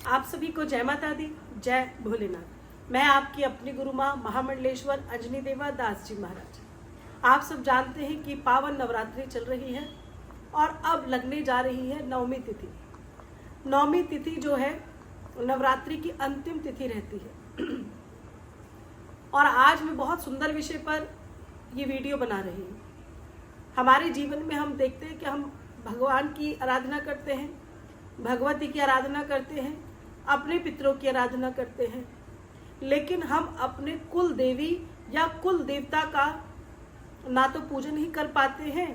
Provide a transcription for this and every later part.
आप सभी को जय माता दी, जय भोलेनाथ। मैं आपकी अपनी गुरु माँ महामंडलेश्वर अंजनी देवा दास जी महाराज। आप सब जानते हैं कि पावन नवरात्रि चल रही है और अब लगने जा रही है नवमी तिथि। नवमी तिथि जो है नवरात्रि की अंतिम तिथि रहती है। और आज मैं बहुत सुंदर विषय पर ये वीडियो बना रही हूँ। हमारे जीवन में हम देखते हैं कि हम भगवान की आराधना करते हैं, भगवती की आराधना करते हैं, अपने पितरों की आराधना करते हैं, लेकिन हम अपने कुल देवी या कुल देवता का ना तो पूजन ही कर पाते हैं।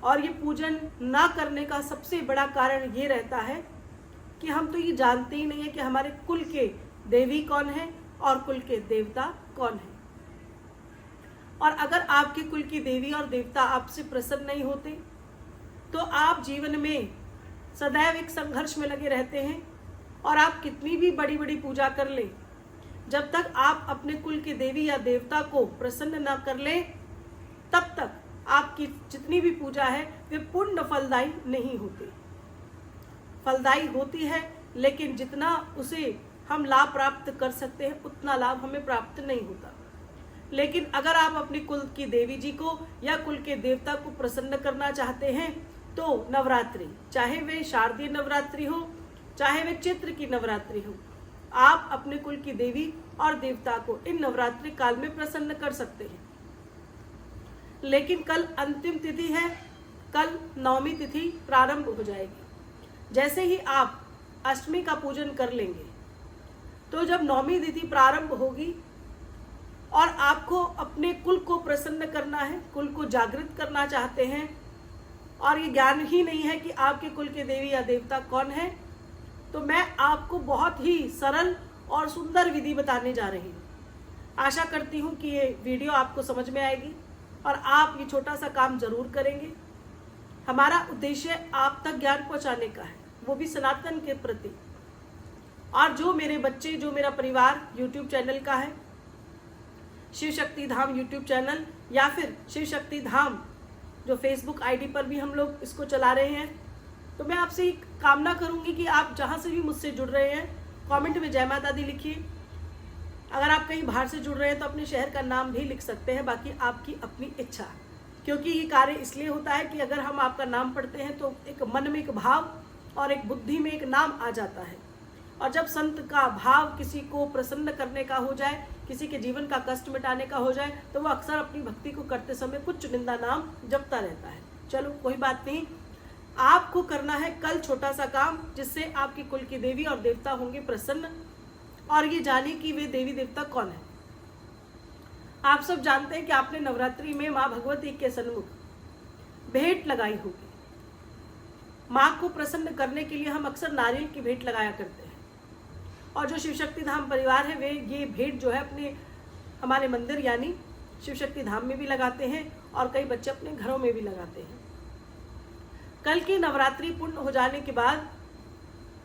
और ये पूजन ना करने का सबसे बड़ा कारण ये रहता है कि हम तो ये जानते ही नहीं है कि हमारे कुल के देवी कौन है और कुल के देवता कौन है। और अगर आपके कुल की देवी और देवता आपसे प्रसन्न नहीं होते तो आप जीवन में सदैव एक संघर्ष में लगे रहते हैं। और आप कितनी भी बड़ी बड़ी पूजा कर ले, जब तक आप अपने कुल के देवी या देवता को प्रसन्न न कर ले, तब तक आपकी जितनी भी पूजा है वे पूर्ण फलदायी नहीं होती। फलदायी होती है, लेकिन जितना उसे हम लाभ प्राप्त कर सकते हैं उतना लाभ हमें प्राप्त नहीं होता। लेकिन अगर आप अपनी कुल की देवी जी को या कुल के देवता को प्रसन्न करना चाहते हैं तो नवरात्रि, चाहे वे शारदीय नवरात्रि हो, चाहे वे चैत्र की नवरात्रि हो, आप अपने कुल की देवी और देवता को इन नवरात्रि काल में प्रसन्न कर सकते हैं। लेकिन कल अंतिम तिथि है, कल नवमी तिथि प्रारंभ हो जाएगी। जैसे ही आप अष्टमी का पूजन कर लेंगे तो जब नवमी तिथि प्रारंभ होगी और आपको अपने कुल को प्रसन्न करना है, कुल को जागृत करना चाहते हैं और ये ज्ञान ही नहीं है कि आपके कुल के देवी या देवता कौन है, तो मैं आपको बहुत ही सरल और सुंदर विधि बताने जा रही हूँ। आशा करती हूँ कि ये वीडियो आपको समझ में आएगी और आप ये छोटा सा काम जरूर करेंगे। हमारा उद्देश्य आप तक ज्ञान पहुँचाने का है, वो भी सनातन के प्रति। और जो मेरे बच्चे, जो मेरा परिवार YouTube चैनल का है, शिव शक्ति धाम YouTube चैनल या फिर शिव शक्ति धाम जो फेसबुक आईडी पर भी हम लोग इसको चला रहे हैं, तो मैं आपसे एक कामना करूंगी कि आप जहां से भी मुझसे जुड़ रहे हैं कमेंट में जय माता दी लिखिए। अगर आप कहीं बाहर से जुड़ रहे हैं तो अपने शहर का नाम भी लिख सकते हैं, बाकी आपकी अपनी इच्छा। क्योंकि ये कार्य इसलिए होता है कि अगर हम आपका नाम पढ़ते हैं तो एक मन में एक भाव और एक बुद्धि में एक नाम आ जाता है। और जब संत का भाव किसी को प्रसन्न करने का हो जाए, किसी के जीवन का कष्ट मिटाने का हो जाए, तो वो अक्सर अपनी भक्ति को करते समय कुछ चुनिंदा नाम जपता रहता है। चलो कोई बात नहीं, आपको करना है कल छोटा सा काम, जिससे आपकी कुल की देवी और देवता होंगे प्रसन्न। और ये जाने कि वे देवी देवता कौन है। आप सब जानते हैं कि आपने नवरात्रि में माँ भगवती के सन्मुख भेंट लगाई होगी। माँ को प्रसन्न करने के लिए हम अक्सर नारियल की भेंट लगाया करते हैं। और जो शिव शक्ति धाम परिवार है वे ये भेंट जो है अपने हमारे मंदिर यानी शिव शक्ति धाम में भी लगाते हैं और कई बच्चे अपने घरों में भी लगाते हैं। कल की नवरात्रि पूर्ण हो जाने के बाद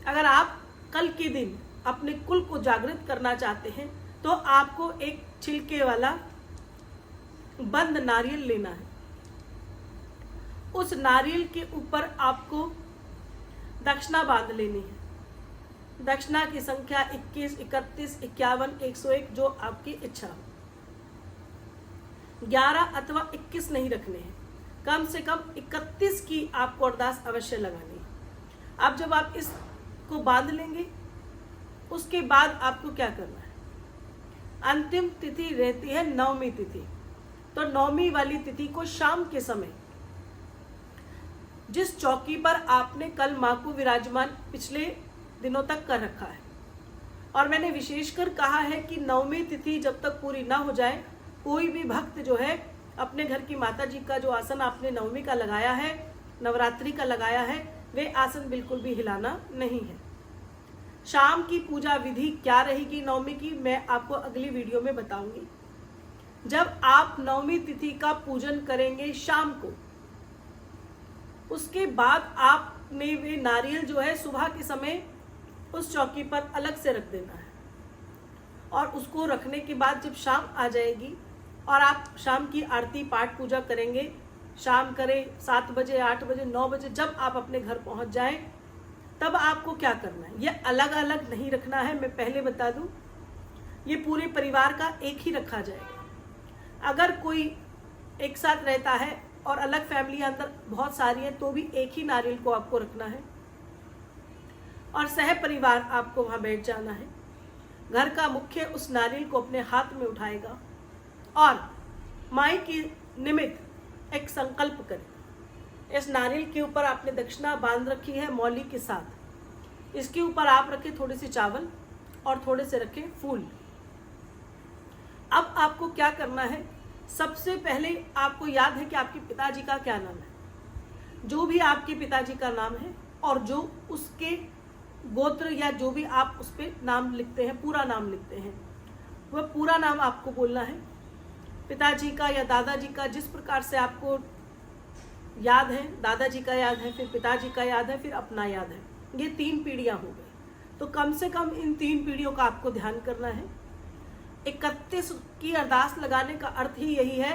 अगर आप कल के दिन अपने कुल को जागृत करना चाहते हैं तो आपको एक छिलके वाला बंद नारियल लेना है। उस नारियल के ऊपर आपको दक्षिणा बांध लेनी है। दक्षिणा की संख्या 21, 31, 51, 101 जो आपकी इच्छा हो। 11 अथवा 21 नहीं रखने हैं, कम से कम 31 की आपको अरदास अवश्य लगानी है। अब जब आप इसको बांध लेंगे उसके बाद आपको क्या करना है। अंतिम तिथि रहती है नवमी तिथि। तो नवमी वाली तिथि को शाम के समय जिस चौकी पर आपने कल माँ को विराजमान पिछले दिनों तक कर रखा है, और मैंने विशेषकर कहा है कि नवमी तिथि जब तक पूरी ना हो जाए, कोई भी भक्त जो है अपने घर की माता जी का जो आसन आपने नवमी का लगाया है, नवरात्रि का लगाया है, वे आसन बिल्कुल भी हिलाना नहीं है। शाम की पूजा विधि क्या रहेगी नवमी की, मैं आपको अगली वीडियो में बताऊंगी। जब आप नवमी तिथि का पूजन करेंगे शाम को, उसके बाद आपने वे नारियल जो है सुबह के समय उस चौकी पर अलग से रख देना है। और उसको रखने के बाद जब शाम आ जाएगी और आप शाम की आरती पाठ पूजा करेंगे, शाम करें 7 बजे, 8 बजे, 9 बजे, जब आप अपने घर पहुंच जाएं तब आपको क्या करना है, ये अलग अलग नहीं रखना है। मैं पहले बता दूं, ये पूरे परिवार का एक ही रखा जाएगा। अगर कोई एक साथ रहता है और अलग फैमिली अंदर बहुत सारी है तो भी एक ही नारियल को आपको रखना है और सह परिवार आपको वहां बैठ जाना है। घर का मुख्य उस नारियल को अपने हाथ में उठाएगा और माई के निमित्त एक संकल्प करें। इस नारियल के ऊपर आपने दक्षिणा बांध रखी है मौली के साथ, इसके ऊपर आप रखें थोड़े से चावल और थोड़े से रखें फूल। अब आपको क्या करना है, सबसे पहले आपको याद है कि आपके पिताजी का क्या नाम है। जो भी आपके पिताजी का नाम है और जो उसके गोत्र या जो भी आप उस पर नाम लिखते हैं, पूरा नाम लिखते हैं, वह पूरा नाम आपको बोलना है। पिताजी का या दादाजी का, जिस प्रकार से आपको याद है, दादाजी का याद है, फिर पिताजी का याद है, फिर अपना याद है। ये 3 पीढ़ियां हो गई, तो कम से कम इन 3 पीढ़ियों का आपको ध्यान करना है। 31 की अरदास लगाने का अर्थ ही यही है,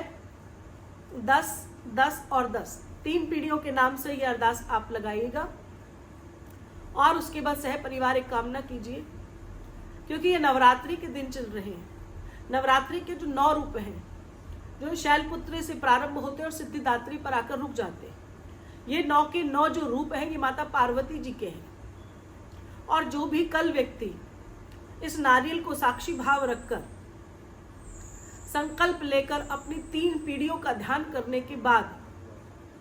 10, 10 और 10, 3 पीढ़ियों के नाम से ये अरदास आप लगाइएगा। और उसके बाद सह परिवार एक कामना कीजिए, क्योंकि ये नवरात्रि के दिन चल रहे हैं। नवरात्रि के जो 9 रूप हैं, जो शैलपुत्री से प्रारंभ होते हैं और सिद्धिदात्री पर आकर रुक जाते हैं, ये 9 के 9 जो रूप हैं, ये माता पार्वती जी के हैं। और जो भी कल व्यक्ति इस नारियल को साक्षी भाव रखकर संकल्प लेकर अपनी 3 पीढ़ियों का ध्यान करने के बाद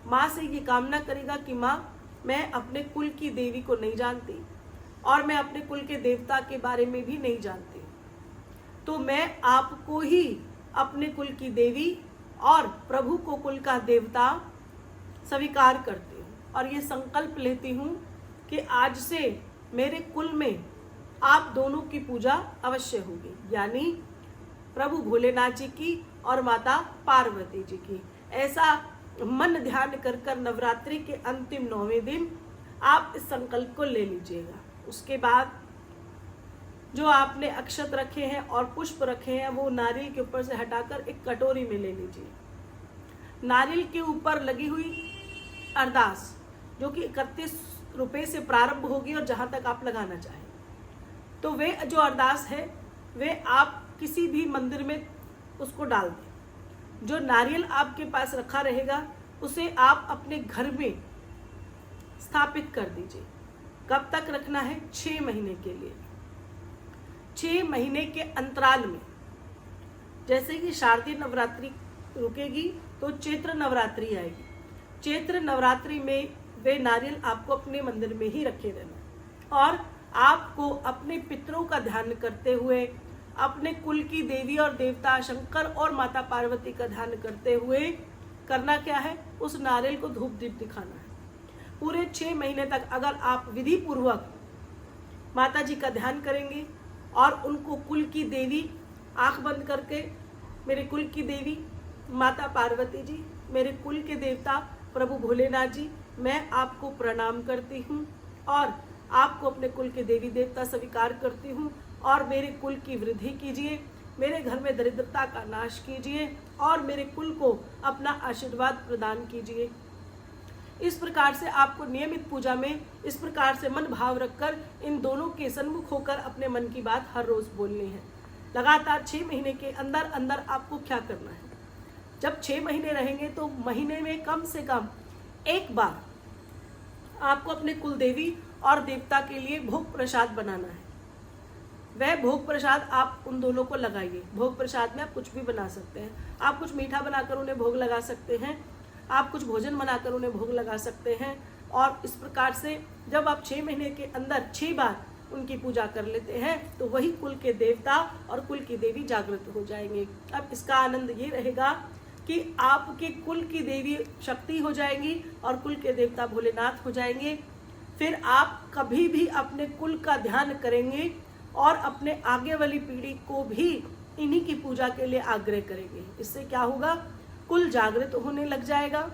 माँ से ये कामना करेगा कि माँ, मैं अपने कुल की देवी को नहीं जानती और मैं अपने कुल के देवता के बारे में भी नहीं जानती, तो मैं आपको ही अपने कुल की देवी और प्रभु को कुल का देवता स्वीकार करती हूँ और ये संकल्प लेती हूँ कि आज से मेरे कुल में आप दोनों की पूजा अवश्य होगी, यानी प्रभु भोलेनाथ जी की और माता पार्वती जी की। ऐसा मन ध्यान कर कर नवरात्रि के अंतिम 9वें दिन आप इस संकल्प को ले लीजिएगा। उसके बाद जो आपने अक्षत रखे हैं और पुष्प रखे हैं, वो नारियल के ऊपर से हटाकर एक कटोरी में ले लीजिए। नारियल के ऊपर लगी हुई अरदास, जो कि 31 रुपये से प्रारंभ होगी और जहां तक आप लगाना चाहें, तो वे जो अरदास है वे आप किसी भी मंदिर में उसको डाल दें। जो नारियल आपके पास रखा रहेगा उसे आप अपने घर में स्थापित कर दीजिए। कब तक रखना है? 6 महीने के लिए। 6 महीने के अंतराल में, जैसे कि शारदीय नवरात्रि रुकेगी तो चैत्र नवरात्रि आएगी। चैत्र नवरात्रि में वे नारियल आपको अपने मंदिर में ही रखे रहना और आपको अपने पितरों का ध्यान करते हुए, अपने कुल की देवी और देवता शंकर और माता पार्वती का ध्यान करते हुए करना क्या है, उस नारियल को धूप दीप दिखाना है। पूरे 6 महीने तक अगर आप विधि पूर्वक माता जी का ध्यान करेंगे और उनको कुल की देवी, आंख बंद करके, मेरे कुल की देवी माता पार्वती जी, मेरे कुल के देवता प्रभु भोलेनाथ जी, मैं आपको प्रणाम करती हूँ और आपको अपने कुल के देवी देवता स्वीकार करती हूँ और मेरे कुल की वृद्धि कीजिए, मेरे घर में दरिद्रता का नाश कीजिए और मेरे कुल को अपना आशीर्वाद प्रदान कीजिए। इस प्रकार से आपको नियमित पूजा में इस प्रकार से मन भाव रखकर इन दोनों के सन्मुख होकर अपने मन की बात हर रोज बोलनी है। लगातार 6 महीने के अंदर अंदर आपको क्या करना है, जब 6 महीने रहेंगे तो महीने में कम से कम एक बार आपको अपने कुल देवी और देवता के लिए भोग प्रसाद बनाना है। वह भोग प्रसाद आप उन दोनों को लगाइए। भोग प्रसाद में आप कुछ भी बना सकते हैं, आप कुछ मीठा बनाकर उन्हें भोग लगा सकते हैं, आप कुछ भोजन बनाकर उन्हें भोग लगा सकते हैं। और इस प्रकार से जब आप 6 महीने के अंदर 6 बार उनकी पूजा कर लेते हैं तो वही कुल के देवता और कुल की देवी जागृत हो जाएंगे। अब इसका आनंद ये रहेगा कि आपके कुल की देवी शक्ति हो जाएंगी और कुल के देवता भोलेनाथ हो जाएंगे। फिर आप कभी भी अपने कुल का ध्यान करेंगे और अपने आगे वाली पीढ़ी को भी इन्हीं की पूजा के लिए आग्रह करेंगे। इससे क्या होगा, कुल जागृत होने लग जाएगा,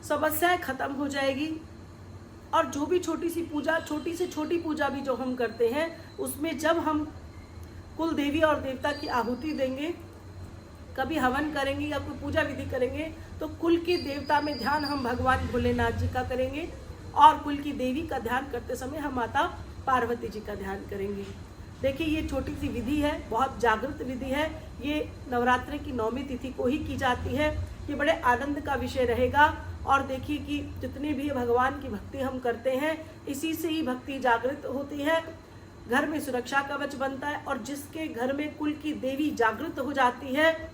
समस्याएं खत्म हो जाएगी और जो भी छोटी सी पूजा, छोटी से छोटी पूजा भी जो हम करते हैं, उसमें जब हम कुल देवी और देवता की आहुति देंगे, कभी हवन करेंगे या कोई पूजा विधि करेंगे, तो कुल के देवता में ध्यान हम भगवान भोलेनाथ जी का करेंगे और कुल की देवी का ध्यान करते समय हम माता पार्वती जी का ध्यान करेंगे। देखिए ये छोटी सी विधि है, बहुत जागृत विधि है। ये नवरात्रि की 9वीं तिथि को ही की जाती है। ये बड़े आनंद का विषय रहेगा। और देखिए कि जितनी भी भगवान की भक्ति हम करते हैं, इसी से ही भक्ति जागृत होती है, घर में सुरक्षा कवच बनता है। और जिसके घर में कुल की देवी जागृत हो जाती है,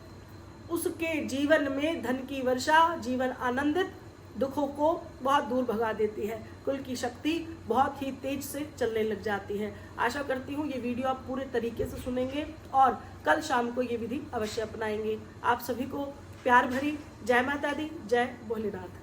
उसके जीवन में धन की वर्षा, जीवन आनंदित, दुखों को बहुत दूर भगा देती है। कुल की शक्ति बहुत ही तेज से चलने लग जाती है। आशा करती हूँ ये वीडियो आप पूरे तरीके से सुनेंगे और कल शाम को ये विधि अवश्य अपनाएंगे। आप सभी को प्यार भरी जय माता दी, जय भोलेनाथ।